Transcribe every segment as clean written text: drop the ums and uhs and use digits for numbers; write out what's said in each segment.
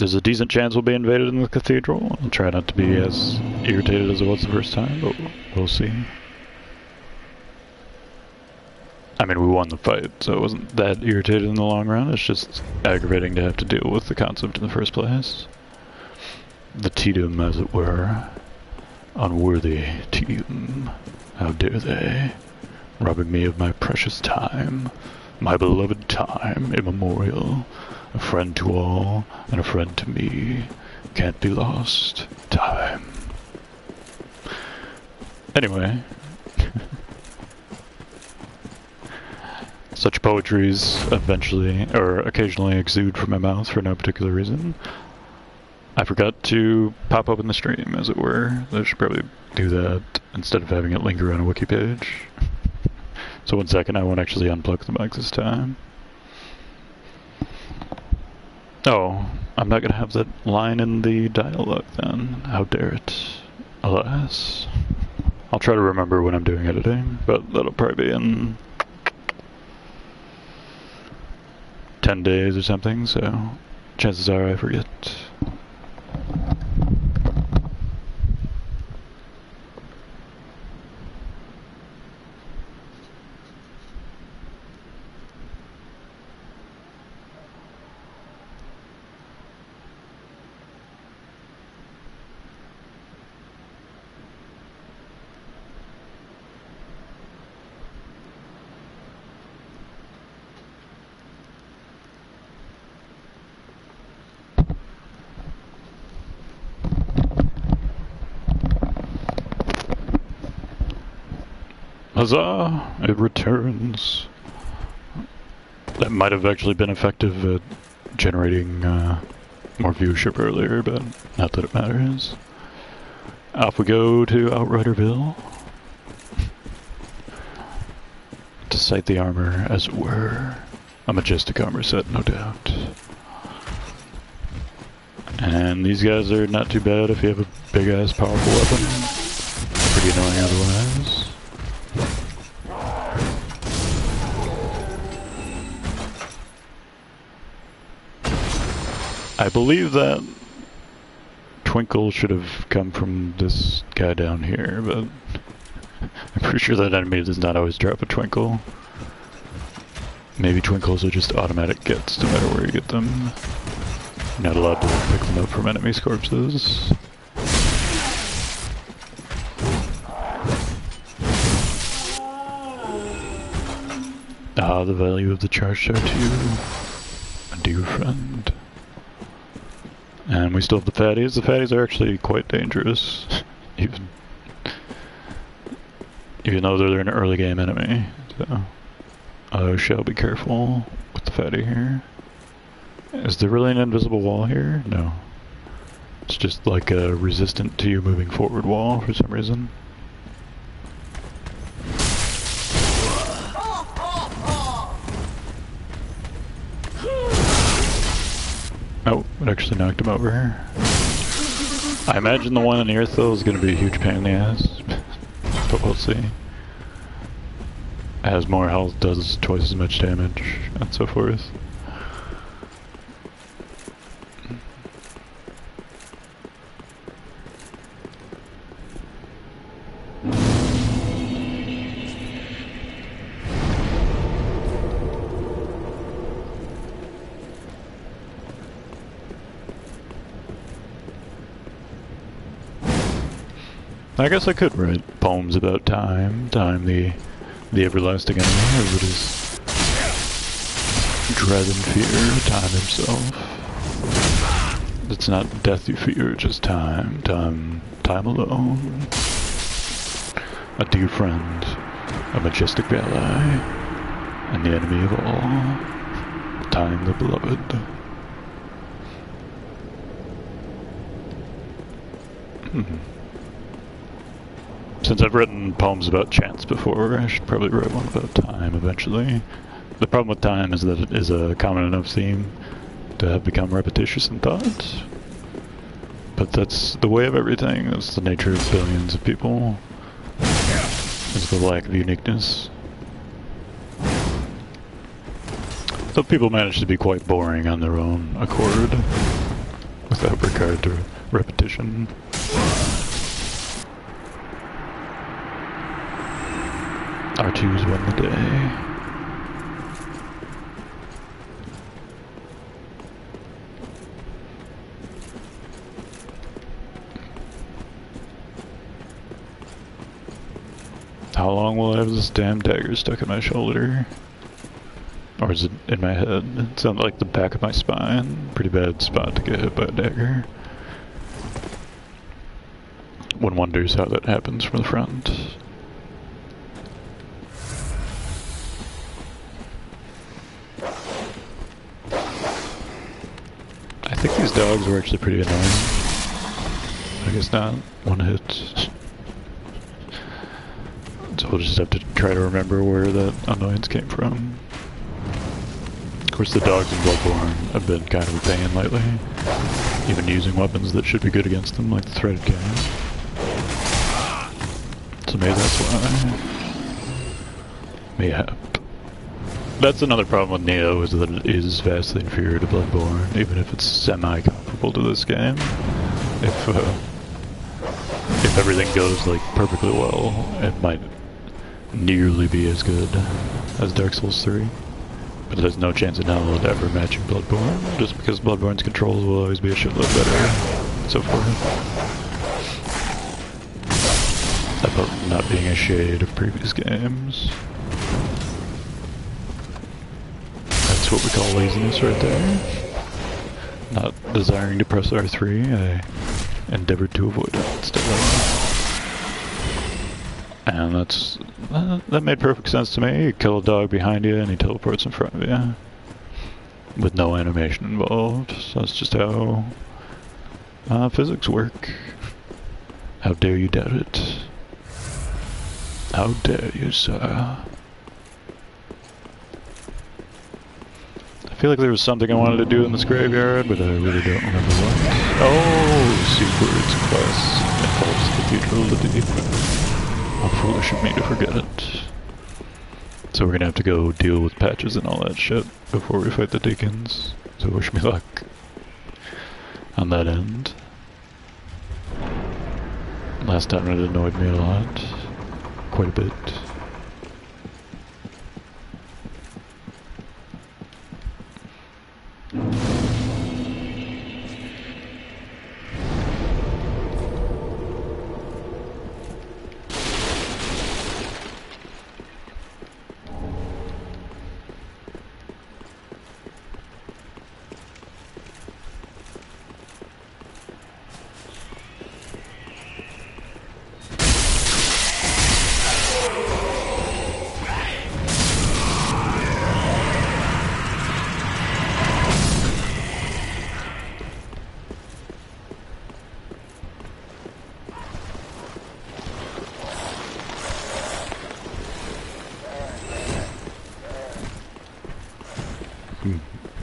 There's a decent chance we'll be invaded in the Cathedral. I'll try not to be as irritated as I was the first time, but we'll see. I mean, we won the fight, so it wasn't that irritated in the long run. It's just aggravating to have to deal with the concept in the first place. The tedium, as it were. Unworthy tedium. How dare they? Robbing me of my precious time. My beloved time, immemorial. A friend to all, and a friend to me. Can't be lost. Time. Anyway. Such poetries eventually, or occasionally exude from my mouth for no particular reason. I forgot to pop open the stream, as it were. I should probably do that instead of having it linger on a wiki page. So 1 second, I won't actually unplug the mic this time. Oh, I'm not gonna have that line in the dialogue then. How dare it. Alas. I'll try to remember when I'm doing editing, but that'll probably be in 10 days or something, so chances are I forget. Huzzah! It returns. That might have actually been effective at generating more viewership earlier, but not that it matters. Off we go to Outriderville. To sight the armor, as it were. A majestic armor set, no doubt. And these guys are not too bad if you have a big-ass powerful weapon. Pretty annoying otherwise. I believe that Twinkle should have come from this guy down here, but I'm pretty sure that enemy does not always drop a Twinkle. Maybe Twinkles are just automatic gets, no matter where you get them. You're not allowed to pick them up from enemies' corpses. Ah, the value of the charge shot to you, a dear friend. And we still have the fatties. The fatties are actually quite dangerous, even though they're an early game enemy. So I shall be careful with the fatty here. Is there really an invisible wall here? No. It's just like a resistant to you moving forward wall for some reason. Oh, it actually knocked him over. I imagine the one on the earth though is going to be a huge pain in the ass, but we'll see. Has more health, does twice as much damage, and so forth. I guess I could write poems about time, the everlasting enemy, as it is dread and fear, time himself. It's not death you fear, just time alone. A dear friend, a majestic ally, and the enemy of all, time the beloved. Since I've written poems about chance before, I should probably write one about time eventually. The problem with time is that it is a common enough theme to have become repetitious in thought. But that's the way of everything. That's the nature of billions of people. Is the lack of uniqueness. Some people manage to be quite boring on their own accord. tired to repetition. R2's won the day. How long will I have this damn dagger stuck in my shoulder? Or is it in my head? It sounds like the back of my spine. Pretty bad spot to get hit by a dagger. One wonders how that happens from the front. I think these dogs were actually pretty annoying. I guess not. One hit. So we'll just have to try to remember where that annoyance came from. Of course, the dogs in Bloodborne have been kind of a pain lately. Even using weapons that should be good against them, like the threaded cannon. So maybe that's why. Mayhap. That's another problem with Neo, is that it is vastly inferior to Bloodborne, even if it's semi-comparable to this game. If everything goes like perfectly well, it might nearly be as good as Dark Souls 3. But there's no chance in hell of ever matching Bloodborne, just because Bloodborne's controls will always be a shitload better, and so forth. About not being a shade of previous games. That's what we call laziness right there. Not desiring to press R3, I endeavored to avoid it instead. And that made perfect sense to me. You kill a dog behind you and he teleports in front of you. With no animation involved. So that's just how physics work. How dare you doubt it? How dare you, sir? I feel like there was something I wanted to do in this graveyard, but I really don't remember what. Oh, Secret's quest involves Cathedral of the Deep. How foolish of me to forget it. So we're gonna have to go deal with patches and all that shit before we fight the deacons. So wish me luck on that end. Last time it annoyed me a lot. Quite a bit.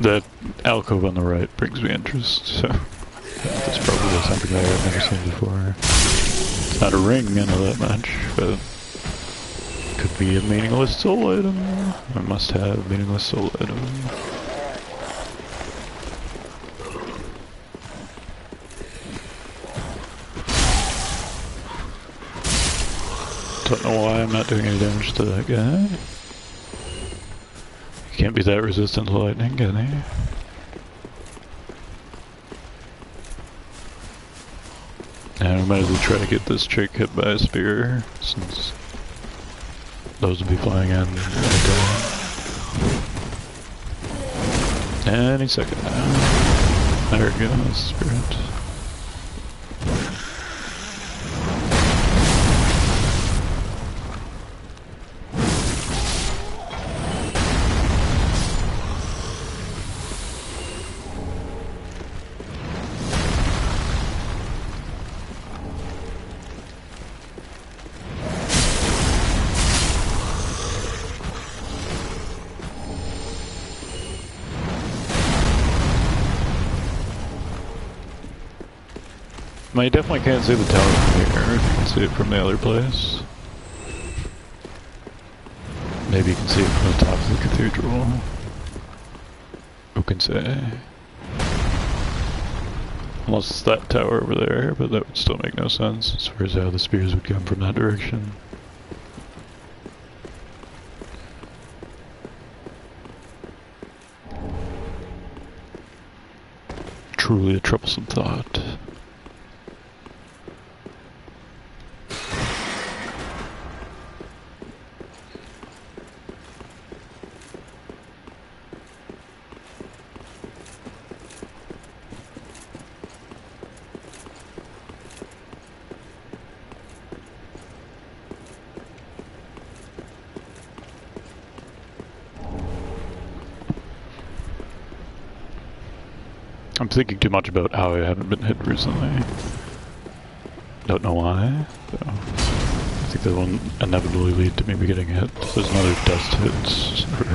That alcove on the right brings me interest, so that's probably something that I've never seen before. It's not a ring, I know that much, but it could be a meaningless soul item. I must have a meaningless soul item. Don't know why I'm not doing any damage to that guy. Can't be that resistant to lightning, can he? And I might as well try to get this chick hit by a spear, since those will be flying in any second now. There we go, spirit. I definitely can't see the tower from here, if you can see it from the other place. Maybe you can see it from the top of the cathedral. Who can say? Unless it's that tower over there, but that would still make no sense as far as how the spears would come from that direction. Truly a troublesome thought. I'm thinking too much about how I haven't been hit recently. Don't know why, so I think that will inevitably lead to me getting hit. There's another dust hit, or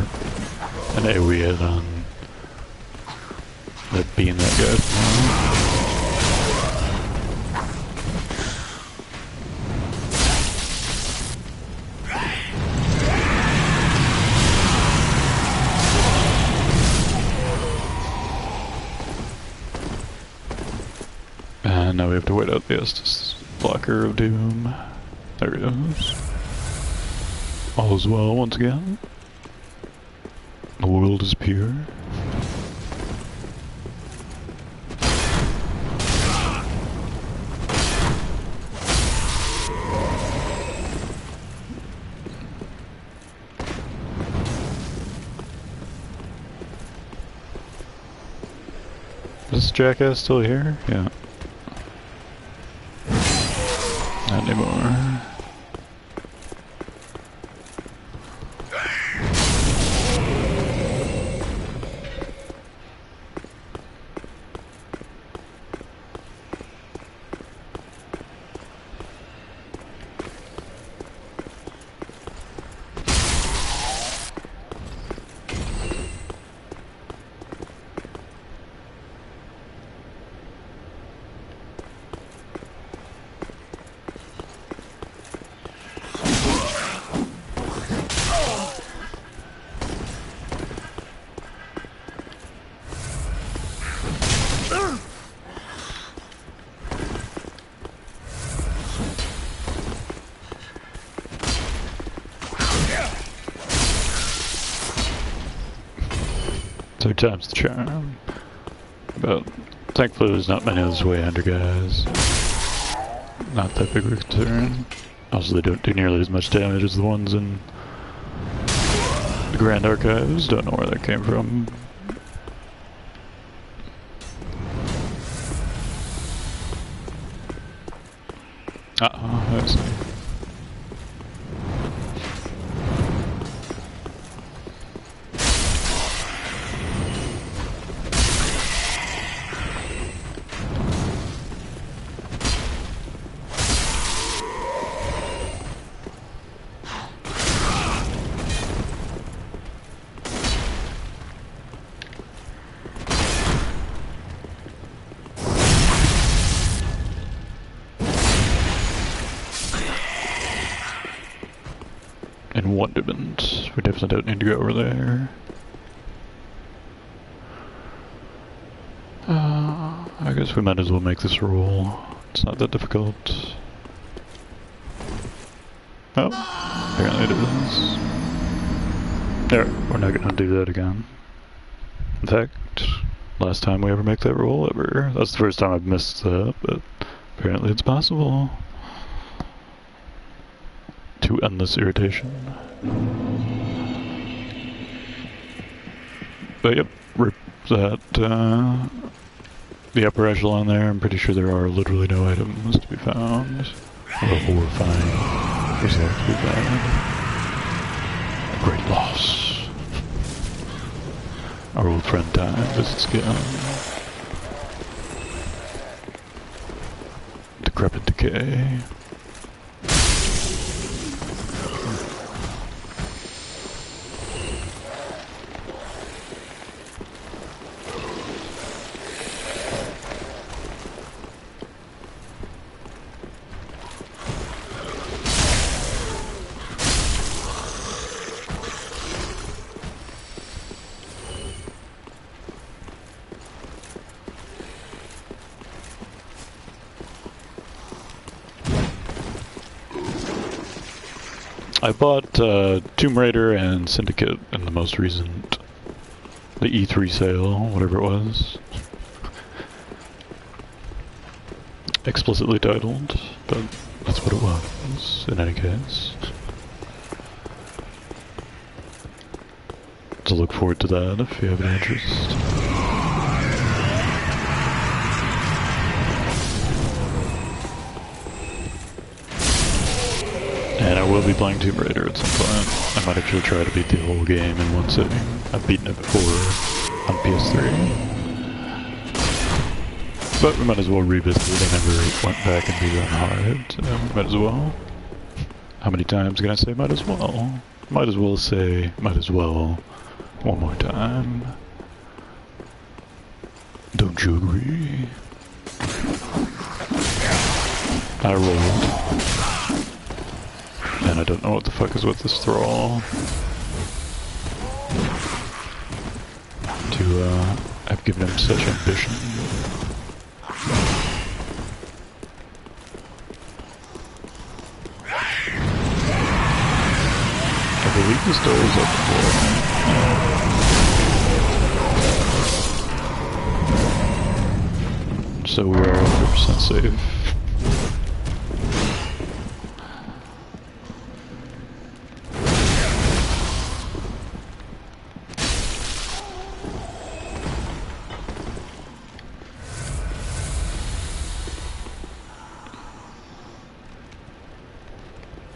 an AoE hit on that being that guy. And now we have to wait out the Estus blocker of doom. There it goes. All is well once again. The world is pure. Is this jackass still here? Yeah. Not anymore. Third time's the charm. But thankfully there's not many of those way under guys. Not that big of a concern. Also they don't do nearly as much damage as the ones in the Grand Archives. Don't know where that came from. Uh-oh, I see. In Wonderment. We definitely don't need to go over there. I guess we might as well make this roll. It's not that difficult. Oh, apparently it is. There, we're not gonna do that again. In fact, last time we ever make that roll ever. That's the first time I've missed that, but apparently it's possible. To endless irritation. But yep, rip that, the upper echelon there. I'm pretty sure there are literally no items to be found. What a horrifying result to be found. A great loss. Our old friend Time visits again. Decrepit decay. I bought Tomb Raider and Syndicate in the most recent, the E3 sale, whatever it was. Explicitly titled, but that's what it was, in any case. So look forward to that if you have any interest. And I will be playing Tomb Raider at some point. I might actually try to beat the whole game in one sitting. I've beaten it before on PS3. But we might as well revisit it. I never went back and beat it on hard, so might as well. How many times can I say might as well? Might as well say might as well one more time. Don't you agree? I rolled. And I don't know what the fuck is with this thrall. I've given him such ambition. I believe this door is open for. So we are 100% safe.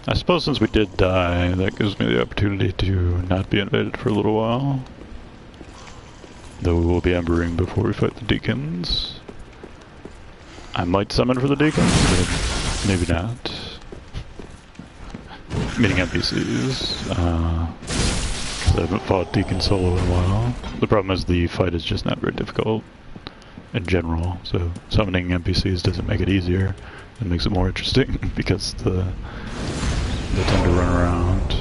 I suppose since we did die, that gives me the opportunity to not be invaded for a little while. Though we will be embering before we fight the deacons. I might summon for the deacons, but maybe not. Meaning NPCs, because I haven't fought deacon solo in a while. The problem is the fight is just not very difficult in general, so summoning NPCs doesn't make it easier. It makes it more interesting because they tend to run around.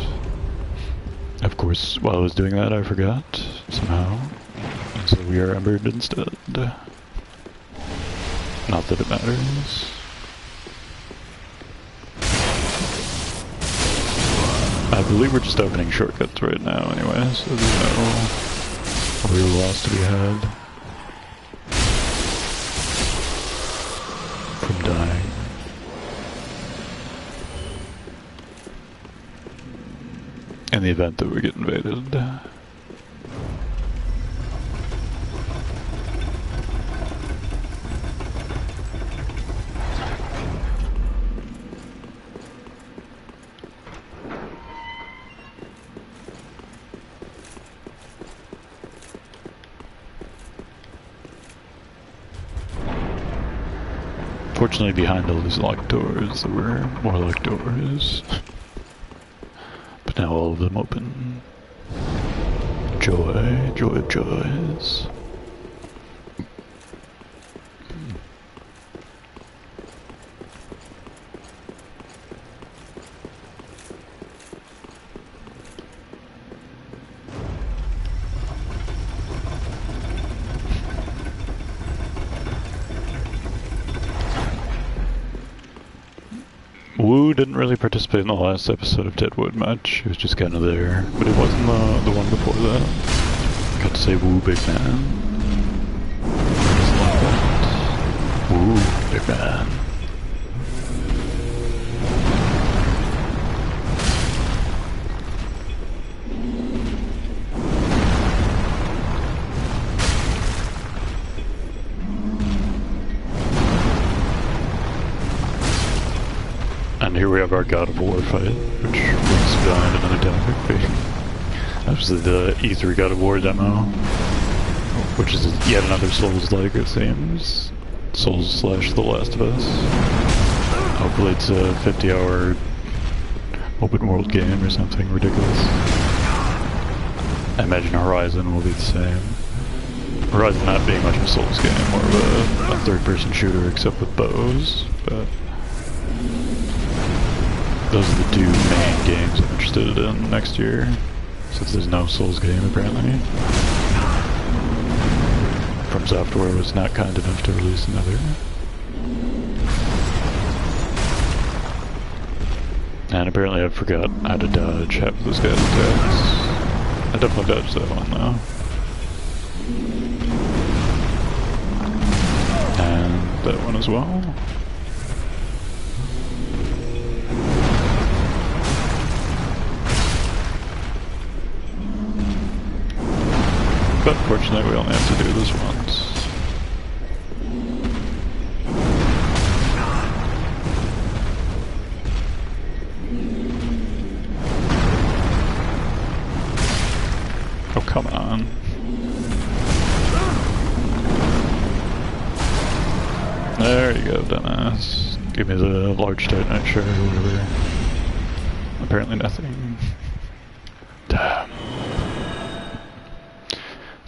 Of course, while I was doing that, I forgot somehow, and so we are embered instead. Not that it matters. I believe we're just opening shortcuts right now anyway, so there's no real loss to be had from dying. In the event that we get invaded. Fortunately, behind all these locked doors, there were more locked doors. But now all of them open. Joy, joy of joys. Wu didn't really participate in the last episode of Deadwood much. He was just kind of there, but it wasn't the one before that. Got to say Wu, big man. Just like that. Wu, big man. And here we have our God of War fight, which brings behind another topic. Obviously the E3 God of War demo, which is yet another Souls-like, it seems. Souls / The Last of Us. Hopefully it's a 50-hour open world game or something ridiculous. I imagine Horizon will be the same. Horizon not being much of a Souls game, more of a third-person shooter except with bows, but those are the two main games I'm interested in next year, since there's no Souls game apparently. From Software was not kind enough to release another. And apparently I forgot how to dodge half of this guy's attacks. I definitely dodged that one though. And that one as well. But fortunately we only have to do this once. Oh, come on. There you go, dumbass. Give me the large titanite shard or whatever. Apparently nothing. Damn.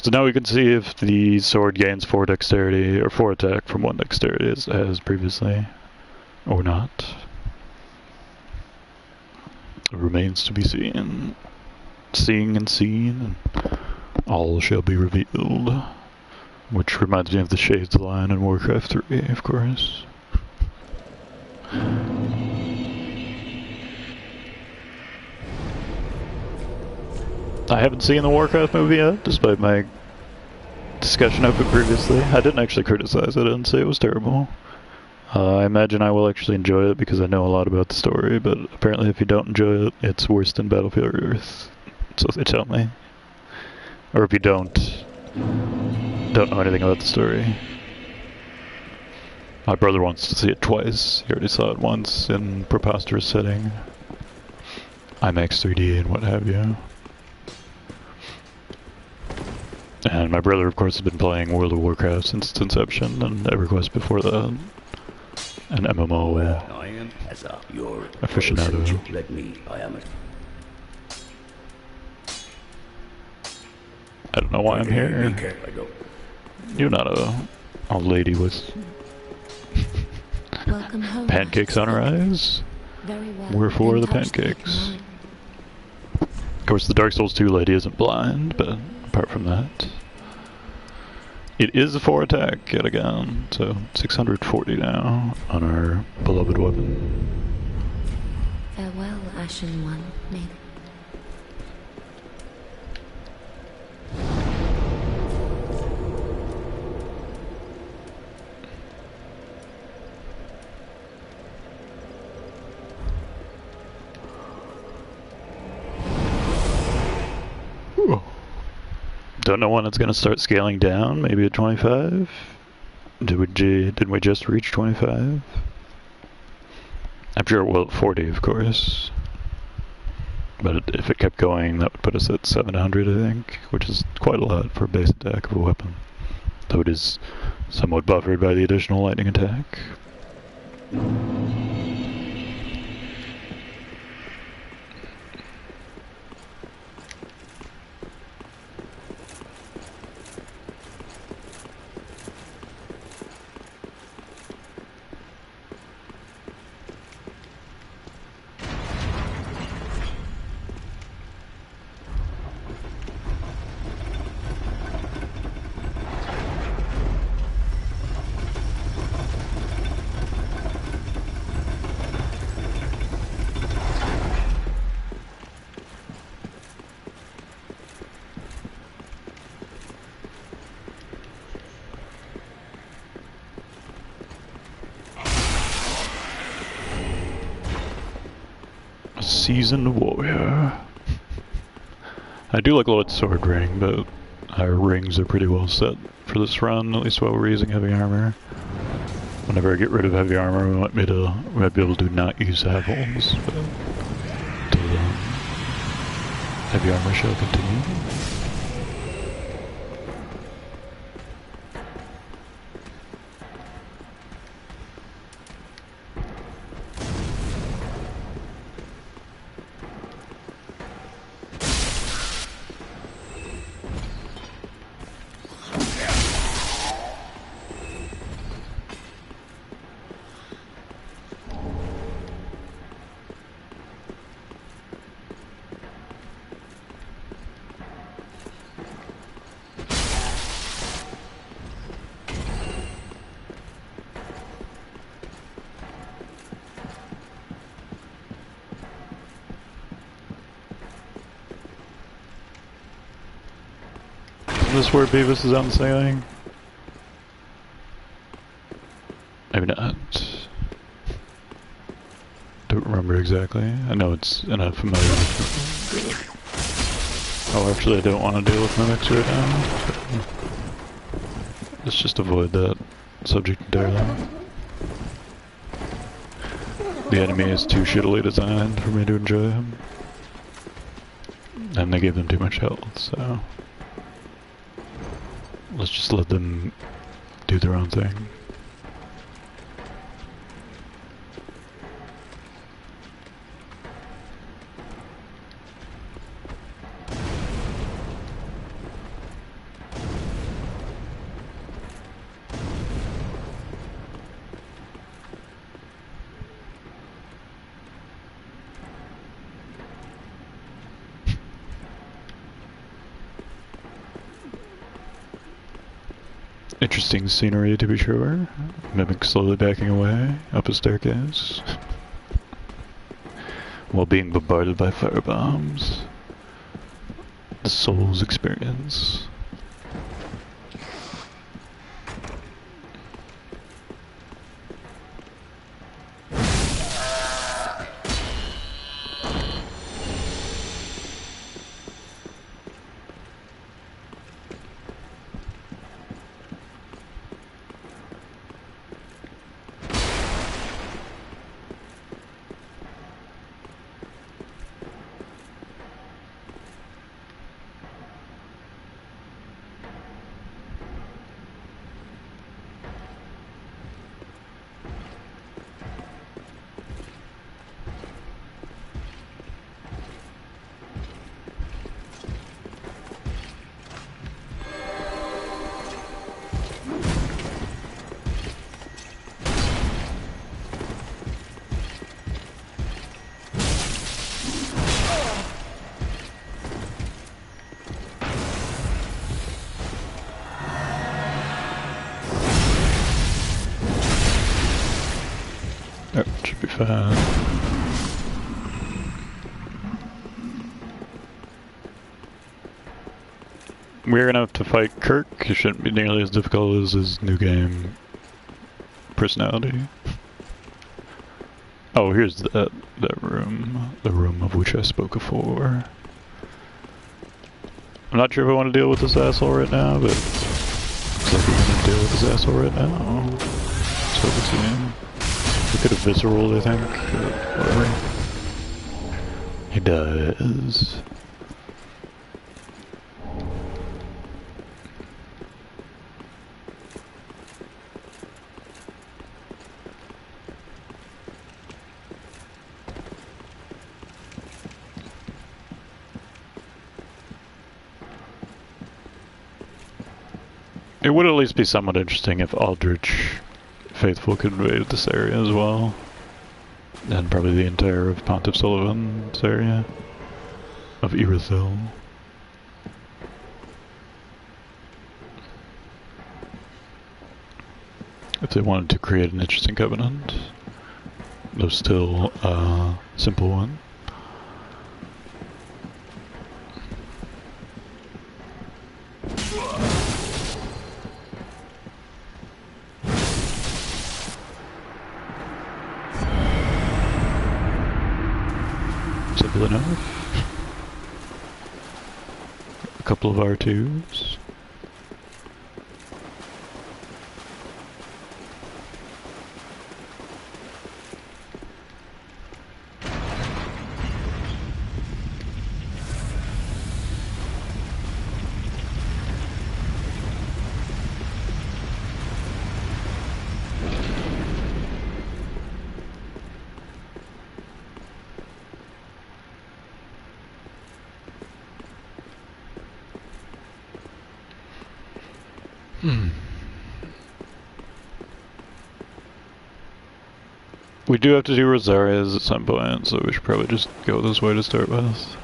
So now we can see if the sword gains 4 dexterity, or 4 attack from 1 dexterity as previously, or not. It remains to be seen. Seeing and seen, and all shall be revealed. Which reminds me of the Shades line in Warcraft 3, of course. I haven't seen the Warcraft movie yet, despite my discussion of it previously. I didn't actually criticize it, I didn't say it was terrible. I imagine I will actually enjoy it because I know a lot about the story, but apparently if you don't enjoy it, it's worse than Battlefield Earth. So they tell me. Or if you don't know anything about the story. My brother wants to see it twice. He already saw it once in preposterous setting. IMAX 3D and what have you. And my brother, of course, has been playing World of Warcraft since its inception, and EverQuest before that. An MMO I am as your aficionado. Let me, I am I don't know why I'm here. You're not a old lady with Welcome home, pancakes on her eyes. Very well. We're for the pancakes. Of course, the Dark Souls 2 lady isn't blind, but apart from that, it is a 4 attack yet again, so 640 now on our beloved weapon. Farewell, Ashen One, maiden. Don't know when it's going to start scaling down, maybe at 25? Didn't we just reach 25? I'm sure it will at 40, of course. But if it kept going, that would put us at 700, I think, which is quite a lot for a base attack of a weapon. Though it is somewhat buffered by the additional lightning attack. Seasoned warrior. I do like Lothric ring, but our rings are pretty well set for this run, at least while we're using heavy armor. Whenever I get rid of heavy armor, we might be able to not use apples, but until then, heavy armor shall continue. this where Beavis is on sailing? Maybe not. Don't remember exactly. I know it's in a familiar... Oh, actually I don't want to deal with mimics right now. Let's just avoid that subject entirely. The enemy is too shittily designed for me to enjoy him. And they give them too much health, so... Let's just let them do their own thing. Interesting scenery, to be sure. Mimic slowly backing away up a staircase while being bombarded by firebombs. The soul's experience. That should be fine. We're gonna have to fight Kirk. He shouldn't be nearly as difficult as his new game personality. Oh, here's that room. The room of which I spoke before. I'm not sure if I want to deal with this asshole right now, but looks like we're gonna deal with this asshole right now. So let's see. We could have visceral, I think. Whatever. He does. It would at least be somewhat interesting if Aldrich Faithful could invade this area as well. And probably the entire of Pontiff Sullivan's area. Of Irithyll. If they wanted to create an interesting covenant. Though still a simple one. Simple enough. A couple of R2s. We do have to do Rosaria's at some point, so we should probably just go this way to start with.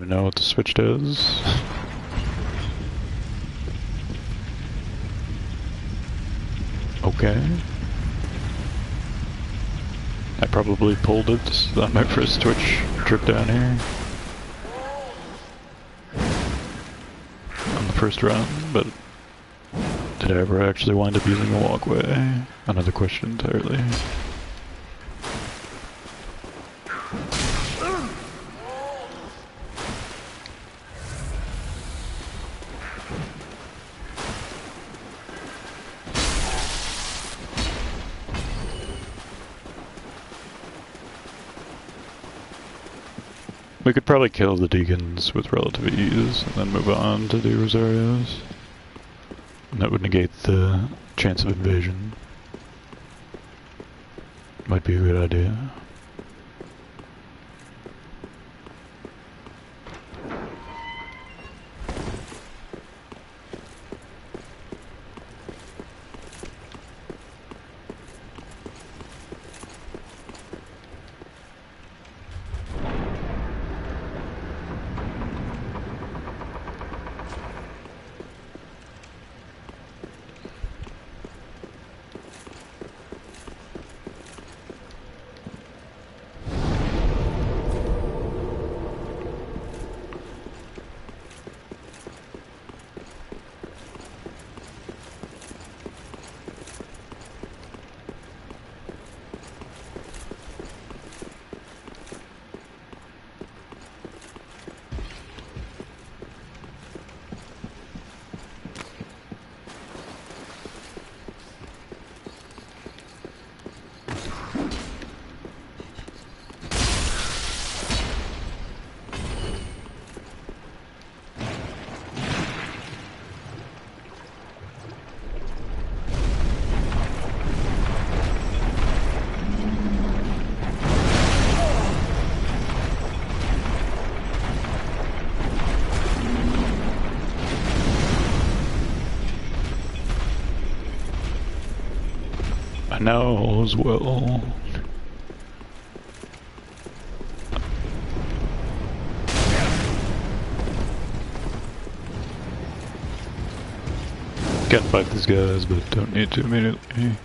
even know what the switch does. Okay. I probably pulled it on my first Twitch trip down here. On the first run, but did I ever actually wind up using a walkway? Another question entirely. We could probably kill the deacons with relative ease and then move on to do Rosarios. And that would negate the chance of invasion. Might be a good idea. Now all's well. Can't fight these guys, but don't need to immediately.